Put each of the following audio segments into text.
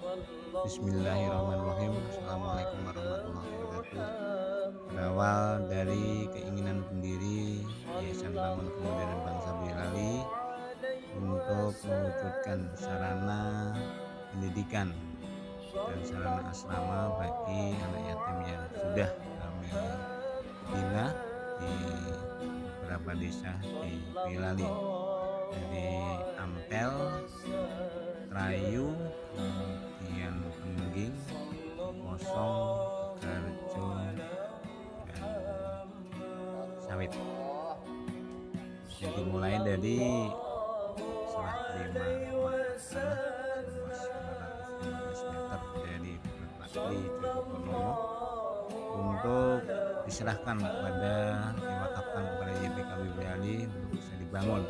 Bismillahirrahmanirrahim. Assalamualaikum warahmatullahi wabarakatuh. Berawal dari keinginan pendiri Yayasan Bangun Kemandirian Bangsa Boyolali untuk mewujudkan sarana pendidikan dan sarana asrama bagi anak yatim yang sudah kami bina di beberapa desa di Boyolali, dari Ampel, Trayu, kemudian Pengging, Kosong, Tegarjo, dan Sawit. Jadi dimulai dari serah terima tanah seluas 515 meter dari Bakti Jogoponomo untuk diserahkan diwakafkan kepada YPKB Boyolali untuk bisa dibangun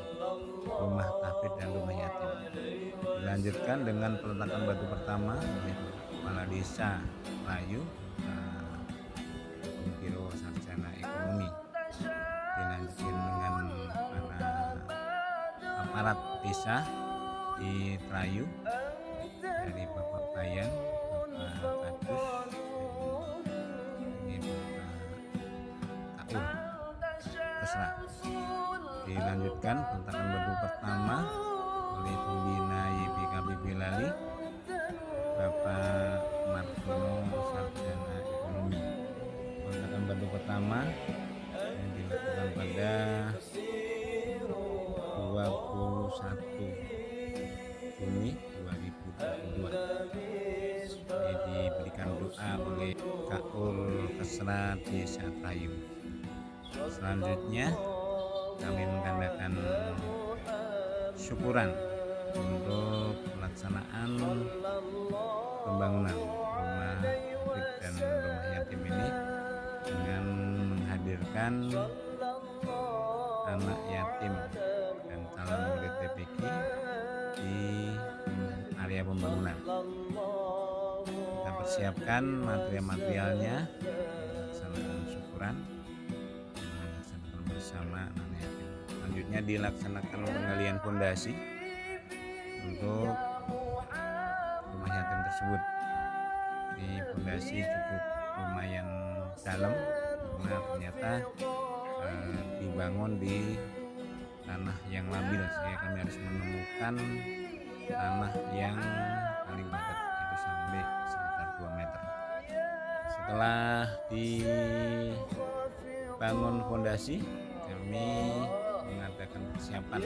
rumah tahfidz dan rumah yatim. Dilanjutkan dengan peletakan batu pertama oleh Kepala Desa Layu, Biro Sarjana Ekonomi. Dilanjutkan dengan para aparat desa di Trayu, dari Bapak Bayan, Bapak Kadus, ini Bapak Kaur Kesra. Dilanjutkan peletakan batu pertama oleh pembina YPKB Boyolali, Bapak Martono, Sarjana Ekonomi. Peletakan batu pertama yang dilakukan pada 21 Juni 2022. Ini diberikan doa oleh Kaur Kesra Desa Trayu. Selanjutnya kami mengadakan syukuran untuk pelaksanaan pembangunan rumah tahfidz dan rumah yatim ini dengan menghadirkan anak yatim dan calon murid TPQ di area pembangunan. Kita persiapkan material-materialnya, melaksanakan syukuran dan melaksanakan bersama anak yatim. Selanjutnya dilaksanakan penggalian fondasi untuk rumah yatim tersebut. Di fondasi cukup lumayan dalam karena ternyata dibangun di tanah yang labil, sehingga kami harus menemukan tanah yang paling padat, yaitu sampai sekitar 2 meter. Setelah dibangun fondasi, kami mengadakan persiapan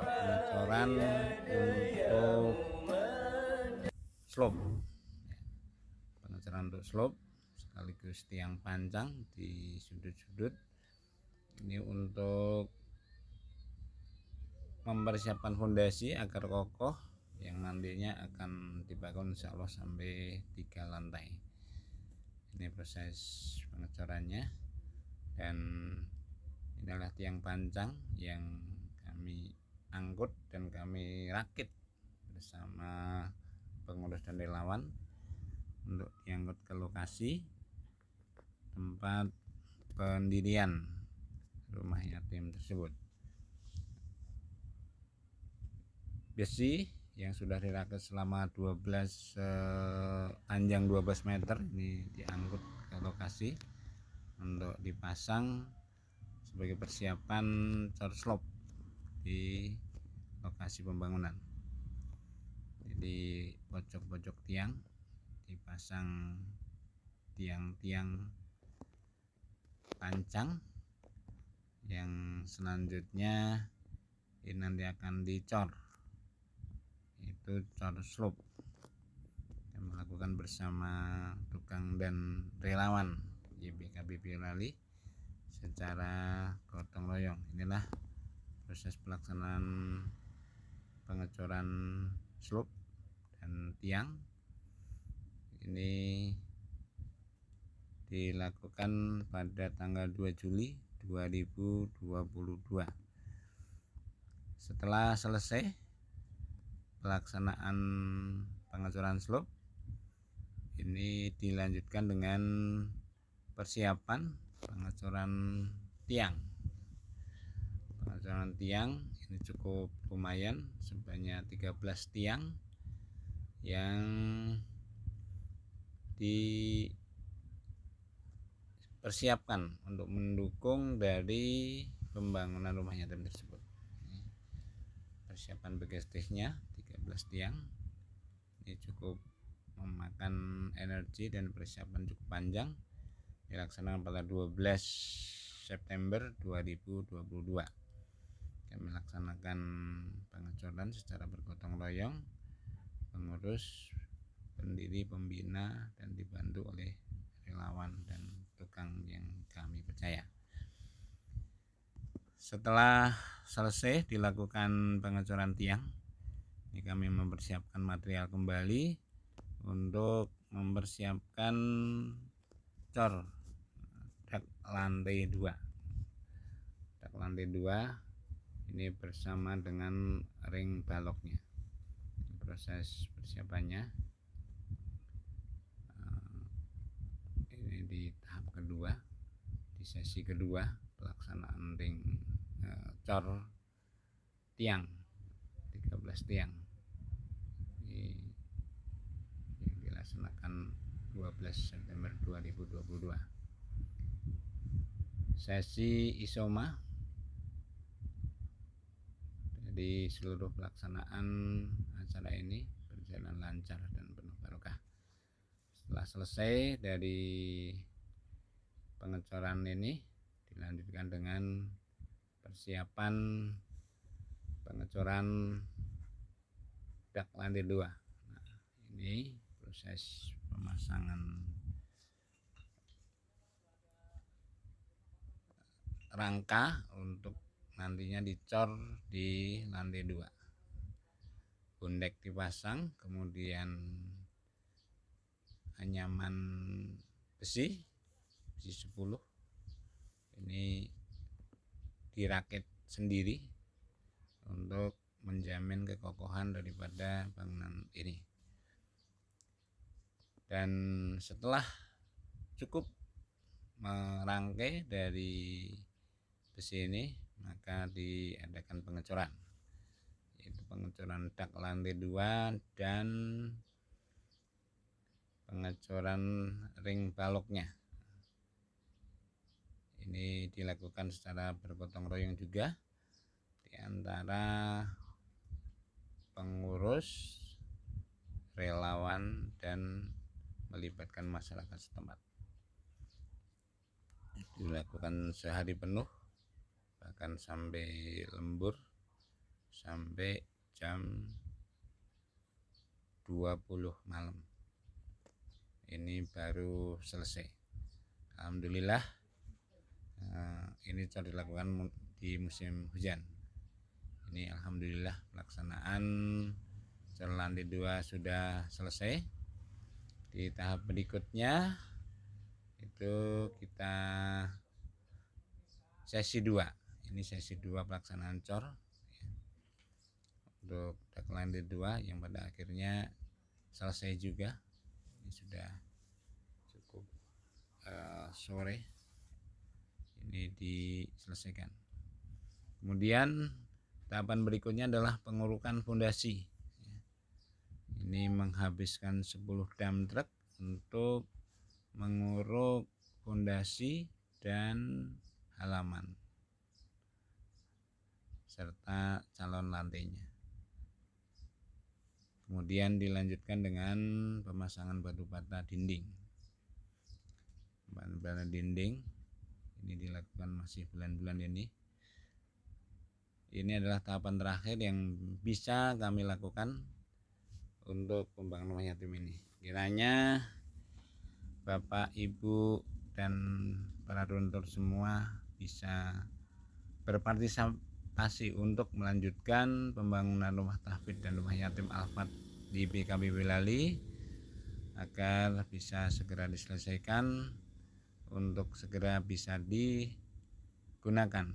pengecoran untuk slope, sekaligus tiang panjang di sudut-sudut. Ini untuk mempersiapkan fondasi agar kokoh, yang nantinya akan dibangun insya Allah sampai 3 lantai. Ini proses pengecorannya, dan inilah tiang panjang yang kami angkut dan kami rakit bersama pengurus dan relawan untuk diangkut ke lokasi tempat pendirian rumah yatim tersebut. Besi yang sudah dirakit selama panjang 12 meter ini diangkut ke lokasi untuk dipasang sebagai persiapan cor slope di lokasi pembangunan. Jadi pojok-pojok tiang dipasang tiang-tiang panjang yang selanjutnya ini nanti akan dicor, itu cor slope yang melakukan bersama tukang dan relawan YPKB Boyolali secara gotong royong. Inilah proses pelaksanaan pengecoran slope dan tiang. Ini dilakukan pada tanggal 2 Juli 2022. Setelah selesai pelaksanaan pengecoran slope, ini dilanjutkan dengan persiapan pengecoran tiang. Pengecoran tiang ini cukup lumayan, sebanyak 13 tiang yang dipersiapkan untuk mendukung dari pembangunan rumah yatim tersebut. Persiapan logistiknya 13 tiang. Ini cukup memakan energi dan persiapan cukup panjang, dilaksanakan pada 12 September 2022. Kami melaksanakan pengecoran secara bergotong royong, pengurus, pendiri, pembina, dan dibantu oleh relawan dan tukang yang kami percaya. Setelah selesai dilakukan pengecoran tiang, ini kami mempersiapkan material kembali untuk mempersiapkan cor dak lantai 2. Dak lantai 2 ini bersama dengan ring baloknya. Proses persiapannya ini di tahap kedua, di sesi kedua pelaksanaan ring cor tiang 13 tiang ini yang dilaksanakan 12 September 2022. Sesi isoma di seluruh pelaksanaan acara ini berjalan lancar dan penuh barokah. Setelah selesai dari pengecoran ini, dilanjutkan dengan persiapan pengecoran dak lantai 2. Nah, ini proses pemasangan rangka untuk nantinya dicor di lantai 2. Bondek dipasang, kemudian anyaman besi 10 ini dirakit sendiri untuk menjamin kekokohan daripada bangunan ini. Dan setelah cukup merangkai dari besi ini, maka diadakan pengecoran, yaitu pengecoran dak lantai 2 dan pengecoran ring baloknya. Ini dilakukan secara bergotong royong juga di antara pengurus, relawan, dan melibatkan masyarakat setempat. Dilakukan sehari penuh, bahkan sampai lembur, sampai jam 20 malam. Ini baru selesai. Alhamdulillah, ini sudah dilakukan di musim hujan. Ini alhamdulillah pelaksanaan cor lantai 2 sudah selesai. Di tahap berikutnya itu kita sesi 2. Ini sesi 2 pelaksanaan cor untuk dak lantai 2 yang pada akhirnya selesai juga. Ini sudah cukup sore ini diselesaikan. Kemudian tahapan berikutnya adalah pengurukan fondasi. Ini menghabiskan 10 dump truck untuk menguruk fondasi dan halaman serta calon lantainya. Kemudian dilanjutkan dengan pemasangan batu bata dinding. Batu bata dinding ini dilakukan masih bulan-bulan ini. Ini adalah tahapan terakhir yang bisa kami lakukan untuk pembangunan rumah yatim ini. Kiranya Bapak, Ibu, dan para donatur semua bisa berpartisipasi untuk melanjutkan pembangunan rumah tahfidz dan rumah yatim Al-Fat di BKB Wilali agar bisa segera diselesaikan untuk segera bisa digunakan